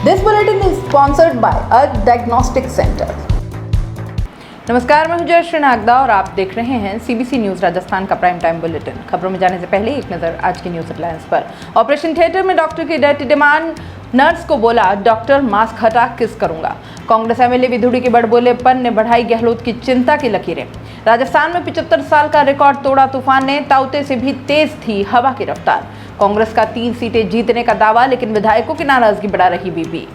This bulletin is sponsored by a diagnostic center. नमस्कार, मैं हूं जयश्री नागदा और आप देख रहे हैं सीबीसी न्यूज राजस्थान का प्राइम टाइम बुलेटिन। खबरों में जाने से पहले एक नजर आज की न्यूज हेडलाइंस पर। ऑपरेशन थिएटर में डॉक्टर की डर्टी डिमांड, नर्स को बोला डॉक्टर मास्क हटा किस करूंगा। कांग्रेस एमएलए विधुड़ी के बड़बोलेपन ने बढ़ाई गहलोत की चिंता की लकीरें। राजस्थान में 75 साल का रिकॉर्ड तोड़ा तूफान ने, ताउते से भी तेज थी हवा की रफ्तार। कांग्रेस का 3 सीटें जीतने का दावा, लेकिन विधायकों की नाराजगी बढ़ा रही बीबी।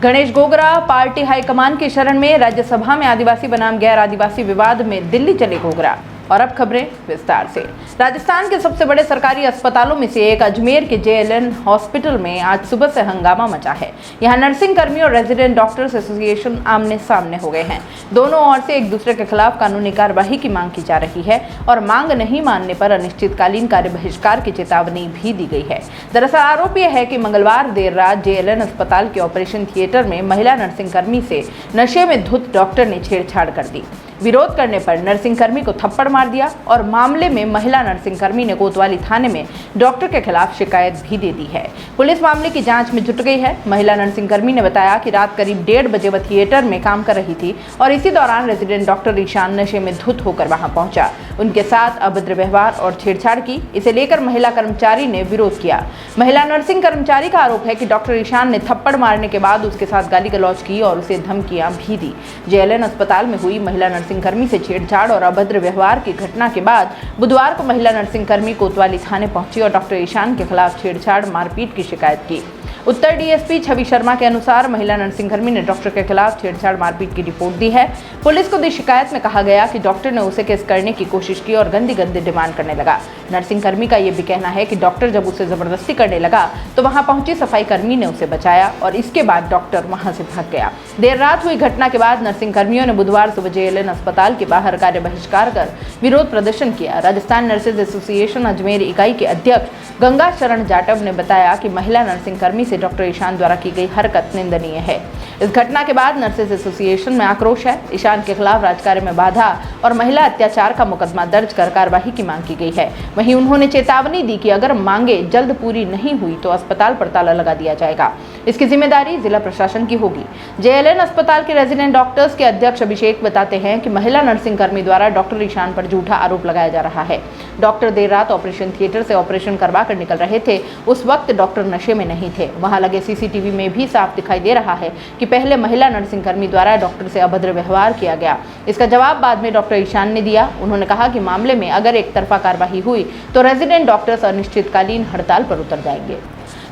गणेश गोगरा पार्टी हाईकमान की शरण में, राज्यसभा में आदिवासी बनाम गैर आदिवासी विवाद में दिल्ली चले गोगरा। और अब खबरें विस्तार से। राजस्थान के सबसे बड़े सरकारी अस्पतालों में से एक अजमेर के जेएलएन हॉस्पिटल में आज सुबह से हंगामा मचा है। यहां नर्सिंग कर्मी और रेजिडेंट डॉक्टर्स एसोसिएशन आमने सामने हो गए हैं। दोनों ओर से एक दूसरे के खिलाफ कानूनी कार्रवाई की मांग की जा रही है और मांग नहीं मानने पर अनिश्चितकालीन कार्य बहिष्कार की चेतावनी भी दी गई है। दरअसल आरोप यह है कि मंगलवार देर रात जेएलएन अस्पताल के ऑपरेशन थिएटर में महिला नर्सिंग कर्मी से नशे में धुत डॉक्टर ने छेड़छाड़ कर दी। विरोध करने पर नर्सिंग कर्मी को थप्पड़ मार दिया और मामले में महिला नर्सिंग कर्मी ने कोतवाली थाने में डॉक्टर के खिलाफ शिकायत भी दे दी है। पुलिस मामले की जांच में जुट गई है। महिला नर्सिंग कर्मी ने बताया कि रात करीब 1:30 बजे वह थिएटर में काम कर रही थी और इसी दौरान रेजिडेंट डॉक्टर ईशान नशे में धुत होकर वहां पहुंचा। उनके साथ अभद्र व्यवहार और छेड़छाड़ की। इसे लेकर महिला कर्मचारी ने विरोध किया। महिला नर्सिंग कर्मचारी का आरोप है कि डॉक्टर ईशान ने थप्पड़ मारने के बाद उसके साथ गाली गलौज की और उसे धमकियां भी दी। जेएलएन अस्पताल में हुई महिला नर्सिंग कर्मी से छेड़छाड़ और अभद्र व्यवहार की घटना के बाद बुधवार को महिला नर्सिंग कर्मी कोतवाली थाने पहुंची और डॉक्टर ईशान के खिलाफ छेड़छाड़ मारपीट की शिकायत की। उत्तर डीएसपी छवि शर्मा के अनुसार महिला नर्सिंग कर्मी ने डॉक्टर के खिलाफ छेड़छाड़ मारपीट की रिपोर्ट दी है। पुलिस को दी शिकायत में कहा गया कि डॉक्टर ने उसे केस करने की कोशिश की और गंदी डिमांड करने लगा। नर्सिंग कर्मी का यह भी कहना है कि डॉक्टर जब उसे जबरदस्ती करने लगा तो वहां पहुंची सफाई कर्मी ने उसे बचाया और इसके बाद डॉक्टर वहां से भाग गया। देर रात हुई घटना के बाद नर्सिंग कर्मियों ने बुधवार सुबह जेएलएन अस्पताल के बाहर कार्य बहिष्कार कर विरोध प्रदर्शन किया। राजस्थान नर्सेज एसोसिएशन अजमेर इकाई के अध्यक्ष गंगा शरण जाटव ने बताया कि महिला नर्सिंग कर्मी से डॉक्टर ईशान द्वारा की गई हरकत निंदनीय है। इस घटना के बाद नर्सेज एसोसिएशन में आक्रोश है। ईशान के खिलाफ राजकार्य में बाधा और महिला अत्याचार का मुकदमा दर्ज कर कार्रवाई की मांग की गई है। वहीं उन्होंने चेतावनी दी कि अगर मांगे जल्द पूरी नहीं हुई तो अस्पताल पर ताला लगा दिया जाएगा। इसकी जिम्मेदारी जिला प्रशासन की होगी। जेएलएन अस्पताल के रेजिडेंट डॉक्टर्स के अध्यक्ष अभिषेक बताते हैं कि महिला नर्सिंग कर्मी द्वारा डॉक्टर ईशान पर झूठा आरोप लगाया जा रहा है। डॉक्टर देर रात ऑपरेशन थिएटर से ऑपरेशन करवा कर निकल रहे थे। उस वक्त डॉक्टर नशे में नहीं थे। वहां लगे सीसीटीवी में भी साफ दिखाई दे रहा है कि पहले महिला नर्सिंग कर्मी द्वारा डॉक्टर से अभद्र व्यवहार किया गया। इसका जवाब बाद में डॉक्टर ईशान ने दिया। उन्होंने कहा कि मामले में अगर एक तरफा कार्रवाई हुई तो रेजिडेंट डॉक्टर्स अनिश्चितकालीन हड़ताल पर उतर जाएंगे।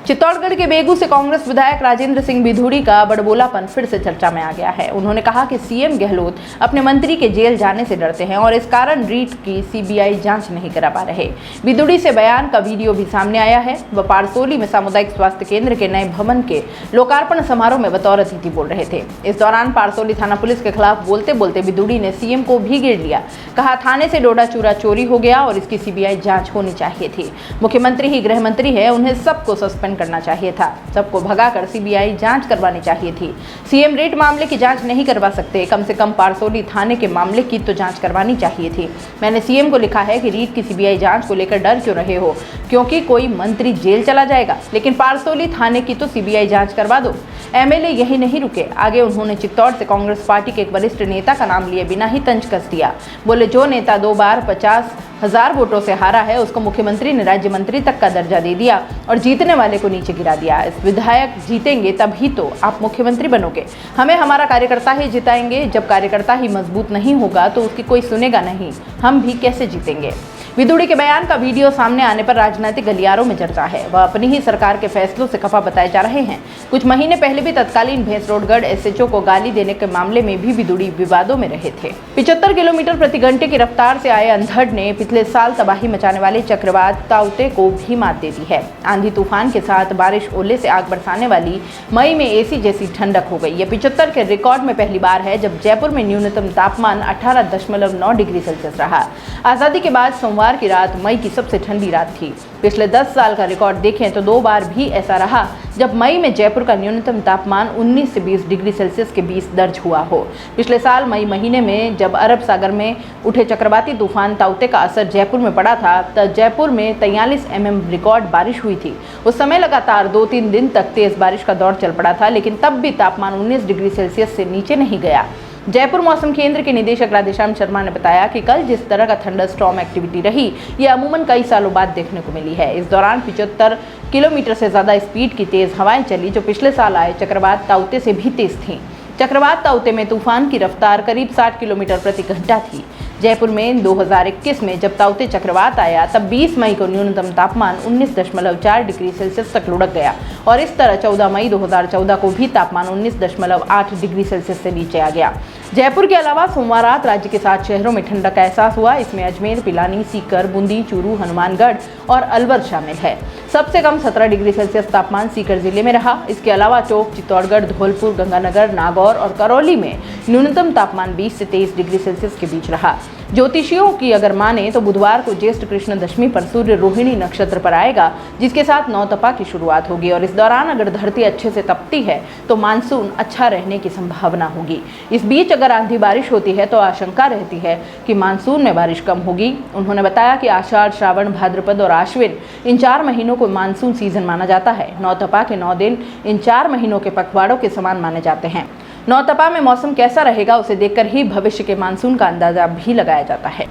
चित्तौड़गढ़ के बेगू से कांग्रेस विधायक राजेंद्र सिंह विधुड़ी का बड़बोलापन फिर से चर्चा में आ गया है। उन्होंने कहा कि सीएम गहलोत अपने मंत्री के जेल जाने से डरते हैं और इस कारण रीट की सीबीआई जांच नहीं करा पा रहे। विधुड़ी से बयान का वीडियो भी सामने आया है। वह पारसोली में सामुदायिक स्वास्थ्य केंद्र के नए भवन के लोकार्पण समारोह में बतौर अतिथि बोल रहे थे। इस दौरान पारसोली थाना पुलिस के खिलाफ बोलते बोलते विधुड़ी ने सीएम को भी घेर लिया। कहा थाने से डोडा चूरा चोरी हो गया और इसकी सीबीआई जांच होनी चाहिए थी। मुख्यमंत्री ही गृह मंत्री है, उन्हें सबको सस्पेंड करना चाहिए था। सबको भगाकर सीबीआई जांच करवानी चाहिए थी। सीएम रीट मामले की जांच नहीं करवा सकते, कम से कम पारसोली थाने के मामले की तो जांच करवानी चाहिए थी। मैंने सीएम को लिखा है कि रीट की सीबीआई जांच को लेकर डर क्यों रहे हो, क्योंकि कोई मंत्री जेल चला जाएगा, लेकिन पारसोली थाने की तो सीबीआई जांच करवा दो। एमएलए यही नहीं रुके, आगे उन्होंने चित्तौड़ से कांग्रेस पार्टी के एक वरिष्ठ नेता का नाम लिए बिना ही तंज कस दिया। बोले जो नेता 2 बार 50,000 वोटों से हारा है उसको मुख्यमंत्री ने राज्य मंत्री तक का दर्जा दे दिया और जीतने वाले को नीचे गिरा दिया। इस विधायक जीतेंगे तभी तो आप मुख्यमंत्री बनोगे। हमें हमारा कार्यकर्ता ही जिताएंगे। जब कार्यकर्ता ही मजबूत नहीं होगा तो उसकी कोई सुनेगा नहीं, हम भी कैसे जीतेंगे। विधुड़ी के बयान का वीडियो सामने आने पर राजनीतिक गलियारों में चर्चा है। वह अपनी ही सरकार के फैसलों से खफा बताए जा रहे हैं। कुछ महीने पहले भी तत्कालीन भैंसरोडगढ़ एसएचओ को गाली देने के मामले में भी विधुड़ी विवादों में रहे थे। 75 किलोमीटर प्रति घंटे की रफ्तार से आए अंधड़ ने पिछले साल तबाही मचाने वाले चक्रवात ताउते को भी मात दे दी है। आंधी तूफान के साथ बारिश ओले से आग बरसाने वाली मई में एसी जैसी ठंडक हो गई। ये 75 के रिकॉर्ड में पहली बार है जब जयपुर में न्यूनतम तापमान 18.9 डिग्री सेल्सियस रहा। आजादी के बाद सोमवार सोमवार की रात मई की सबसे ठंडी रात थी। पिछले 10 साल का रिकॉर्ड देखें तो 2 बार भी ऐसा रहा जब मई में जयपुर का न्यूनतम तापमान 19 से 20 डिग्री सेल्सियस के बीच दर्ज हुआ हो। पिछले साल मई महीने में जब अरब सागर में उठे चक्रवाती तूफान ताउते का असर जयपुर में पड़ा था, तब जयपुर में 43 mm रिकॉर्ड बारिश हुई थी। उस समय लगातार 2-3 दिन तक तेज बारिश का दौर चल पड़ा था, लेकिन तब भी तापमान 19 डिग्री सेल्सियस से नीचे नहीं गया। जयपुर मौसम केंद्र के निदेशक राधेश्याम शर्मा ने बताया कि कल जिस तरह का थंडर स्टॉर्म एक्टिविटी रही, ये अमूमन कई सालों बाद देखने को मिली है। इस दौरान 75 किलोमीटर से ज़्यादा स्पीड की तेज़ हवाएं चली, जो पिछले साल आए चक्रवात ताउते से भी तेज़ थीं। चक्रवात ताउते में तूफान की रफ्तार करीब 60 किलोमीटर प्रति घंटा थी। जयपुर में 2021 में जब ताउते चक्रवात आया, तब 20 मई को न्यूनतम तापमान 19.4 डिग्री सेल्सियस तक लुढ़क गया और इस तरह 14 मई 2014 को भी तापमान 19.8 डिग्री सेल्सियस से नीचे आ गया। जयपुर के अलावा सोमवार रात राज्य के 7 शहरों में ठंडक का एहसास हुआ। इसमें अजमेर, पिलानी, सीकर, बूंदी, चूरू, हनुमानगढ़ और अलवर शामिल है। सबसे कम 17 डिग्री सेल्सियस तापमान सीकर जिले में रहा। इसके अलावा चौक, चित्तौड़गढ़, धौलपुर, गंगानगर, नागौर और करौली में न्यूनतम तापमान 20 से 23 डिग्री सेल्सियस के बीच रहा। ज्योतिषियों की अगर माने तो बुधवार को ज्येष्ठ कृष्ण दशमी पर सूर्य रोहिणी नक्षत्र पर आएगा, जिसके साथ नौतपा की शुरुआत होगी और इस दौरान अगर धरती अच्छे से तपती है तो मानसून अच्छा रहने की संभावना होगी। इस बीच अगर आंधी बारिश होती है तो आशंका रहती है कि मानसून में बारिश कम होगी। उन्होंने बताया कि आषाढ़, श्रावण, भाद्रपद और आश्विन इन 4 महीनों को मानसून सीजन माना जाता है। नौतपा के 9 दिन इन 4 महीनों के पखवाड़ों के समान माने जाते हैं। नौतपा में मौसम कैसा रहेगा उसे देखकर ही भविष्य के मानसून का अंदाजा भी लगाया जाता है।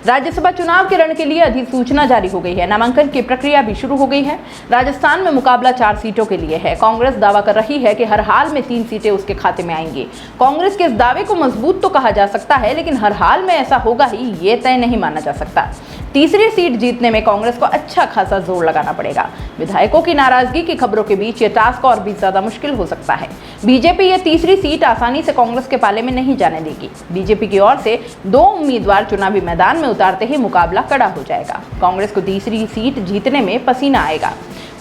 राज्यसभा चुनाव के रण के लिए अधिसूचना जारी हो गई है। नामांकन की प्रक्रिया भी शुरू हो गई है। राजस्थान में मुकाबला 4 सीटों के लिए है। कांग्रेस दावा कर रही है कि हर हाल में 3 सीटें उसके खाते में आएंगी। कांग्रेस के इस दावे को मजबूत तो कहा जा सकता है, लेकिन हर हाल में ऐसा होगा ही ये तय नहीं माना जा सकता। तीसरी सीट जीतने में कांग्रेस को अच्छा खासा जोर लगाना पड़ेगा। विधायकों की नाराजगी की खबरों के बीच ये टास्क और भी ज्यादा मुश्किल हो सकता है। बीजेपी ये तीसरी सीट आसानी से कांग्रेस के पाले में नहीं जाने देगी। बीजेपी की ओर से 2 उम्मीदवार चुनावी मैदान में उतारते ही मुकाबला कड़ा हो जाएगा। कांग्रेस को तीसरी सीट जीतने में पसीना आएगा।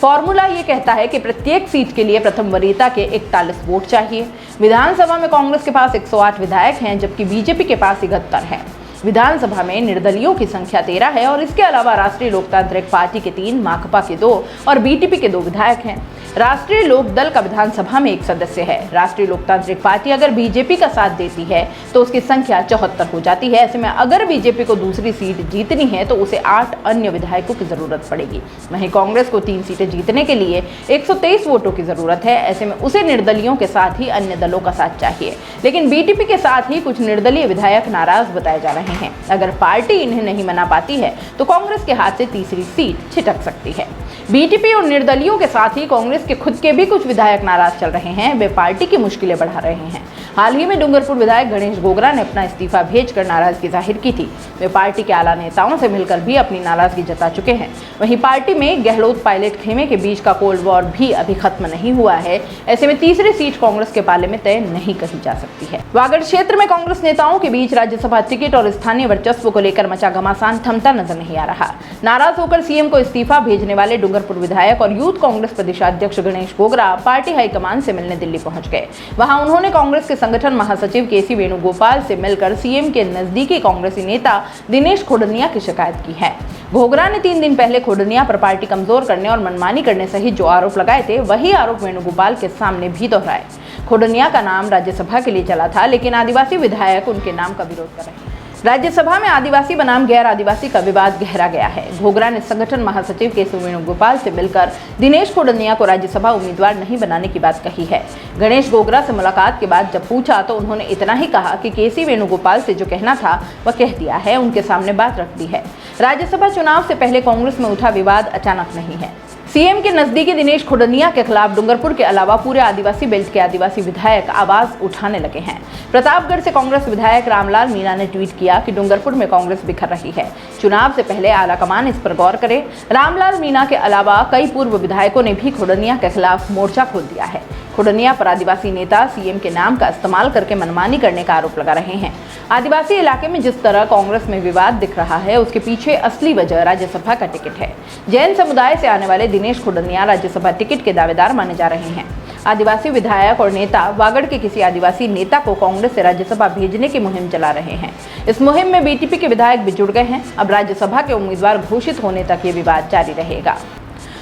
फॉर्मूला ये कहता है कि प्रत्येक सीट के लिए प्रथम वरीयता के 41 वोट चाहिए। विधानसभा में कांग्रेस के पास 108 विधायक हैं, जबकि बीजेपी के पास 71 हैं। विधानसभा में निर्दलीयों की संख्या 13 है और इसके अलावा राष्ट्रीय लोकतांत्रिक पार्टी के 3, माकपा के 2 और बीटीपी के 2 विधायक हैं। राष्ट्रीय लोक दल का विधानसभा में 1 सदस्य है। राष्ट्रीय लोकतांत्रिक पार्टी अगर बीजेपी का साथ देती है तो उसकी संख्या 74 हो जाती है। ऐसे में अगर बीजेपी को दूसरी सीट जीतनी है तो उसे 8 अन्य विधायकों की जरूरत पड़ेगी। वहीं कांग्रेस को 3 सीटें जीतने के लिए 123 वोटों की जरूरत है। ऐसे में उसे निर्दलियों के साथ ही अन्य दलों का साथ चाहिए, लेकिन बीटीपी के साथ ही कुछ निर्दलीय विधायक नाराज बताए जा रहे हैं। अगर पार्टी इन्हें नहीं मना पाती है तो कांग्रेस के हाथ से तीसरी सीट छिटक सकती है। बीटीपी और निर्दलियों के साथ ही कांग्रेस के खुद के भी कुछ विधायक नाराज चल रहे हैं। वे पार्टी की मुश्किलें बढ़ा रहे हैं। हाल ही में डूंगरपुर विधायक गणेश गोगरा ने अपना इस्तीफा भेजकर नाराजगी जाहिर की थी। वे पार्टी के आला नेताओं से मिलकर भी अपनी नाराजगी जता चुके हैं। वहीं पार्टी में गहलोत पायलट खेमे के बीच का कोल्ड वॉर भी अभी खत्म नहीं हुआ है। ऐसे में तीसरी सीट कांग्रेस के पाले में तय नहीं कही जा सकती है। वागड़ क्षेत्र में कांग्रेस नेताओं के बीच राज्यसभा टिकट और स्थानीय वर्चस्व को लेकर मचा घमासान थमता नजर नहीं आ रहा। नाराज होकर सीएम को इस्तीफा भेजने वाले डूंगरपुर विधायक और यूथ कांग्रेस प्रदेशाध्यक्ष गणेश गोगरा पार्टी हाईकमान से मिलने दिल्ली पहुंच गए। वहां उन्होंने कांग्रेस के संगठन महासचिव केसी वेणुगोपाल से मिलकर सीएम के नजदीकी कांग्रेसी नेता दिनेश खोडनिया की शिकायत की है। गोगरा ने 3 दिन पहले खोडनिया पर पार्टी कमजोर करने और मनमानी करने सहित जो आरोप लगाए थे, वही आरोप वेणुगोपाल के सामने भी दोहराए। खोडनिया का नाम राज्यसभा के लिए चला था, लेकिन आदिवासी विधायक उनके नाम का विरोध कर रहे हैं। राज्यसभा में आदिवासी बनाम गैर आदिवासी का विवाद गहरा गया है। गोगरा ने संगठन महासचिव केसी वेणुगोपाल से मिलकर दिनेश खोडनिया को राज्यसभा उम्मीदवार नहीं बनाने की बात कही है। गणेश गोगरा से मुलाकात के बाद जब पूछा तो उन्होंने इतना ही कहा कि केसी वेणुगोपाल से जो कहना था वह कह दिया है, उनके सामने बात रख दी है। राज्यसभा चुनाव से पहले कांग्रेस में उठा विवाद अचानक नहीं है। सीएम के नजदीकी दिनेश खोडनिया के खिलाफ डूंगरपुर के अलावा पूरे आदिवासी बेल्ट के आदिवासी विधायक आवाज उठाने लगे हैं। प्रतापगढ़ से कांग्रेस विधायक रामलाल मीणा ने ट्वीट किया कि डूंगरपुर में कांग्रेस बिखर रही है, चुनाव से पहले आलाकमान इस पर गौर करे। रामलाल मीणा के अलावा कई पूर्व विधायकों ने भी खोडनिया के खिलाफ मोर्चा खोल दिया है। खोडनिया पर आदिवासी नेता सीएम के नाम का इस्तेमाल करके मनमानी करने का आरोप लगा रहे हैं। आदिवासी इलाके में जिस तरह कांग्रेस में विवाद दिख रहा है, उसके पीछे असली वजह राज्यसभा का टिकट है। जैन समुदाय से आने वाले दिनेश खोडनिया राज्यसभा टिकट के दावेदार माने जा रहे हैं। आदिवासी विधायक और नेता वागड़ के किसी आदिवासी नेता को कांग्रेस से राज्यसभा भेजने की मुहिम चला रहे हैं। इस मुहिम में बीटीपी के विधायक भी जुड़ गए हैं। अब राज्यसभा के उम्मीदवार घोषित होने तक ये विवाद जारी रहेगा।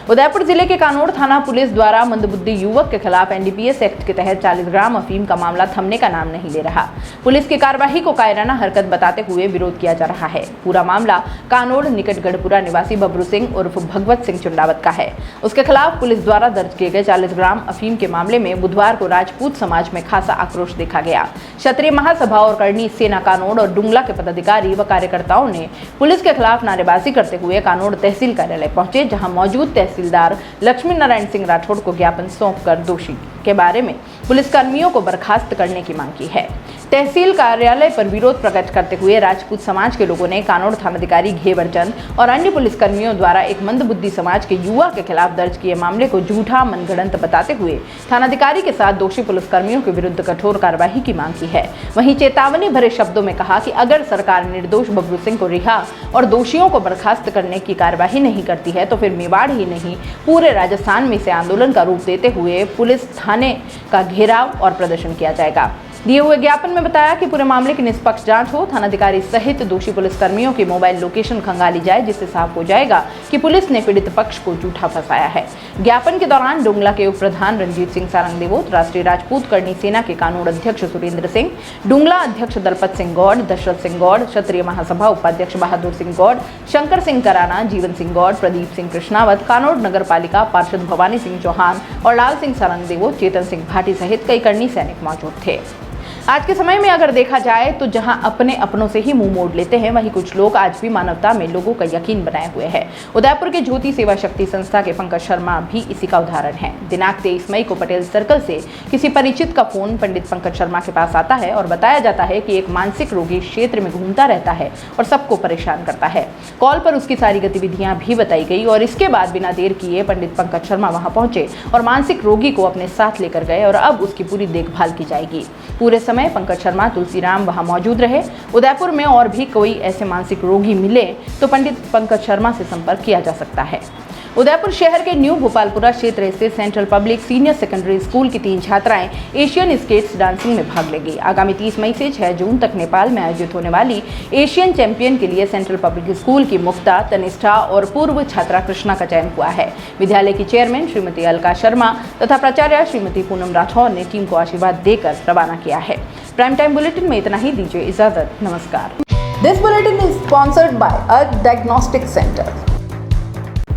उदयपुर जिले के कानोड़ थाना पुलिस द्वारा मंदबुद्धि युवक के खिलाफ एनडीपीएस एक्ट के तहत 40 ग्राम अफीम का मामला थमने का नाम नहीं ले रहा। पुलिस की कार्रवाई को कायराना हरकत बताते हुए विरोध किया जा रहा है। पूरा मामला कानोड़ निकट गढ़पुरा निवासी बबरू सिंह उर्फ भगवत सिंह चुंडावत का है। उसके खिलाफ पुलिस द्वारा दर्ज किए गए 40 ग्राम अफीम के मामले में बुधवार को राजपूत समाज में खासा आक्रोश देखा गया। क्षत्रिय महासभा और करणी सेना कानोड़ और डुंगला के पदाधिकारी व कार्यकर्ताओं ने पुलिस के खिलाफ नारेबाजी करते हुए कानोड़ तहसील कार्यालय पहुंचे, जहां मौजूद तहसीलदार लक्ष्मी नारायण सिंह राठौड़ को ज्ञापन सौंपकर दोषी के बारे में पुलिसकर्मियों को बर्खास्त करने की मांग की है। तहसील कार्यालय पर विरोध प्रकट करते हुए राजपूत समाज के लोगों ने कानोड़ थानाधिकारी घेवरचंद और अन्य पुलिसकर्मियों द्वारा एक मंदबुद्धि समाज के युवा के खिलाफ दर्ज किए मामले को झूठा मनगढ़ंत बताते हुए थानाधिकारी के साथ दोषी पुलिसकर्मियों के विरुद्ध कठोर कार्रवाई की मांग की है। वहीं चेतावनी भरे शब्दों में कहा कि अगर सरकार निर्दोष बबरू सिंह को रिहा और दोषियों को बर्खास्त करने की कार्यवाही नहीं करती है तो फिर मेवाड़ ही नहीं पूरे राजस्थान में इसे आंदोलन का रूप देते हुए पुलिस थाने का घेराव और प्रदर्शन किया जाएगा। दिए हुए ज्ञापन में बताया कि पूरे मामले की निष्पक्ष जांच हो, थानाधिकारी सहित दोषी पुलिसकर्मियों की मोबाइल लोकेशन खंगाली जाए, जिससे साफ हो जाएगा कि पुलिस ने पीड़ित पक्ष को झूठा फंसाया है। ज्ञापन के दौरान डुंगला के उप प्रधान रंजीत सिंह सारंग देवोत, राष्ट्रीय राजपूत करणी सेना के कानून अध्यक्ष सुरेंद्र सिंह, डुंगला अध्यक्ष दलपत सिंह गौड़, दशरथ सिंह गौड़, क्षत्रिय महासभा उपाध्यक्ष बहादुर सिंह गौड़, शंकर सिंह कराना, जीवन सिंह गौड़, प्रदीप सिंह कृष्णावत, कानोड़ नगर पालिका पार्षद भवानी सिंह चौहान और लाल सिंह सारंग देवोत, चेतन सिंह भाटी सहित कई करणी सैनिक मौजूद थे। आज के समय में अगर देखा जाए तो जहां अपने अपनों से ही मुंह मोड़ लेते हैं, वहीं कुछ लोग आज भी मानवता में लोगों का यकीन बनाए हुए हैं। उदयपुर के ज्योति सेवा शक्ति संस्था के पंकज शर्मा भी इसी का उदाहरण है। दिनांक 23 मई को पटेल सर्कल से किसी परिचित का फोन पंडित पंकज शर्मा के पास आता है और बताया जाता है कि एक मानसिक रोगी क्षेत्र में घूमता रहता है और सबको परेशान करता है। कॉल पर उसकी सारी गतिविधियां भी बताई गई और इसके बाद बिना देर किए पंडित पंकज शर्मा वहां पहुंचे और मानसिक रोगी को अपने साथ लेकर गए और अब उसकी पूरी देखभाल की जाएगी। पूरे समय पंकज शर्मा तुलसीराम वहां मौजूद रहे। उदयपुर में और भी कोई ऐसे मानसिक रोगी मिले तो पंडित पंकज शर्मा से संपर्क किया जा सकता है। उदयपुर शहर के न्यू भोपालपुरा क्षेत्र स्थित central public senior secondary school की 3 छात्राएं एशियन स्केट्स डांसिंग में भाग लेंगी। आगामी 30 मई से 6 जून तक नेपाल में आयोजित होने वाली एशियन चैंपियन के लिए सेंट्रल पब्लिक स्कूल की मुक्ता, तनिष्ठा और पूर्व छात्रा कृष्णा का चयन हुआ है। विद्यालय की चेयरमैन श्रीमती अलका शर्मा तथा प्राचार्य श्रीमती पूनम राठौर ने टीम को आशीर्वाद देकर रवाना किया है। प्राइम टाइम बुलेटिन में इतना ही। दीजिए इजाजत। नमस्कार। This bulletin is sponsored by a diagnostic centre.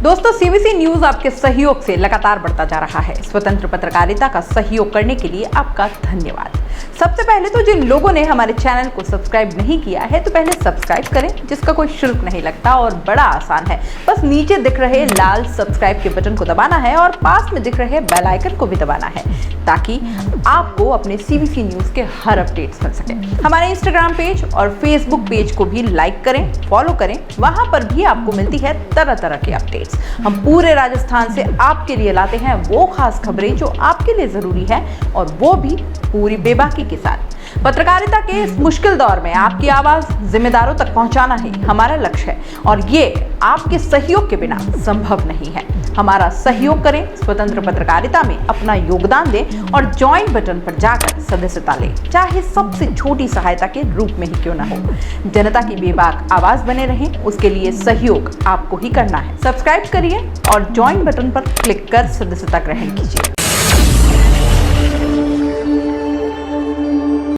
दोस्तों, सीबीसी न्यूज आपके सहयोग से लगातार बढ़ता जा रहा है। स्वतंत्र पत्रकारिता का सहयोग करने के लिए आपका धन्यवाद। सबसे पहले तो जिन लोगों ने हमारे चैनल को सब्सक्राइब नहीं किया है तो पहले सब्सक्राइब करें, जिसका कोई शुल्क नहीं लगता और बड़ा आसान है। बस नीचे दिख रहे लाल सब्सक्राइब के बटन को दबाना है और पास में दिख रहे बेल आइकन को भी दबाना है, ताकि आपको अपने सीबीसी न्यूज के हर अपडेट्स मिल सके। हमारे इंस्टाग्राम पेज और फेसबुक पेज को भी लाइक करें, फॉलो करें। वहां पर भी आपको मिलती है तरह तरह के अपडेट्स। हम पूरे राजस्थान से आपके लिए लाते हैं वो खास खबरें जो आपके लिए जरूरी है, और वो भी पूरी बेबाकी के साथ। पत्रकारिता के इस मुश्किल दौर में आपकी आवाज जिम्मेदारों तक पहुंचाना ही हमारा लक्ष्य है, और ये आपके सहयोग के बिना संभव नहीं है। हमारा सहयोग करें, स्वतंत्र पत्रकारिता में अपना योगदान दें और ज्वाइन बटन पर जाकर सदस्यता लें, चाहे सबसे छोटी सहायता के रूप में ही क्यों न हो। जनता की बेबाक आवाज बने रहें, उसके लिए सहयोग आपको ही करना है। सब्सक्राइब करिए और ज्वाइन बटन पर क्लिक कर सदस्यता ग्रहण कीजिए।